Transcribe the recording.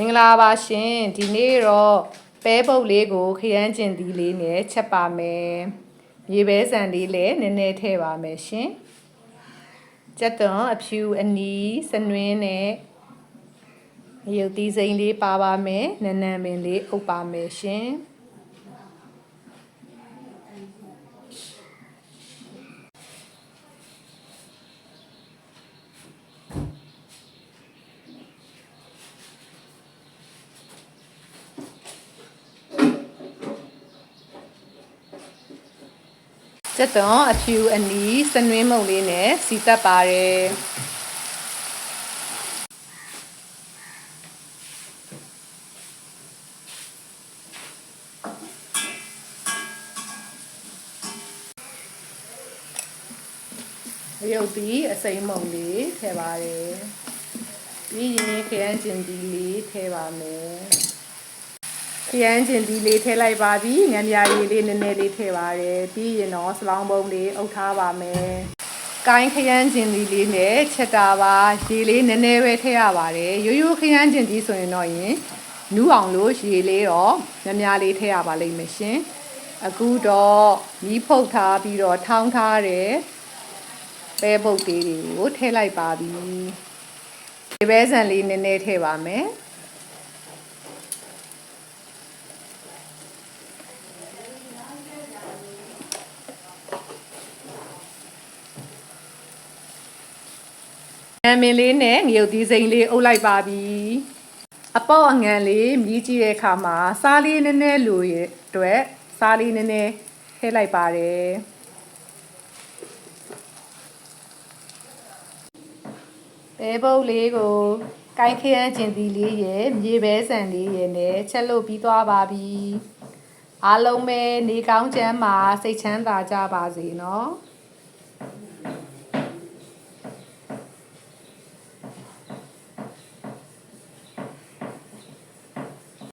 င်္ဂလာပါရှင်ဒီနေ့တော့ပဲပုတ်လေးကိုခရမ်းကျင်သီးလေးနဲ့ချက်ပါမယ်ရေပဲဆန်လေးလည်းနည်းနည်းထည့်ပါမယ်ရှင်ကြက်သွန်အဖြူအနီးစနွင်းနဲ့ရုပ်သီးစိမ်းလေးပါပါမယ်နန်းနန်းပင်လေးအုပ်ပါမယ်ရှင်ကြက်သွန်အဖြူအနီးစနွင်းမုံလေးနဲ့စီတက်ပါတယ်ရုပ်သီးအစိမ်းမုံလေးထည့်ပါတယ်ပြီးရင်ခရမ်းကျင်သီးလေးထည့်ပါမယ်ခရမ်းကျင်သီးလေးထည့်လိုက်ပါပြီငန်းပြားရည်လေးနည်းနည်းလေးထည့်ပါတယ်ပြီးရင်တော့စလောင်းပုံးလေးအုပ်ထားပါမယ်ကိုင်းခရမ်းကျင်သီးလေးနဲ့ချက်တာပါရေလေးနည်းနည်းပဲထည့်ရပါတယ်ရိုးရိုးခရမ်းကျင်သီးဆိုရင်တော့နူးအောင်လို့ရေလေးတော့များလေးထည့်ရပါလိမ့်မယ်ရှင်အခုတော့မီးဖုတ်ထားပြီးတော့ထောင်းထားတယ်ပဲပုတ်သေးတွေကိုထည့်လိုက်ပါပြီရေပဲဆန်လေးနည်းနည်းထည့်ပါမယ်အမင်းလေးနဲ့ငရုတ်သီးစိမ်းလေးအုပ်လိုက်ပါပြီအပေါ့အငံလေးမြည်ကြည့်တဲ့အခါမှာစားလေးနည်းနည်းလိုရအတွက်စားလေးနည်းနည်းထည့်လိုက်ပါတယ်ပဲပုတ်လေးကိုကိုင်းခရမ်းကျင်သီးလေးရဲ့မြေပဲဆန်လေးရဲ့နဲ့ချက်လို့ပြီးသွားပါပြီအားလုံးပဲနေကောင်းချမ်းပါစိတ်ချမ်းသာကြပါစေနော်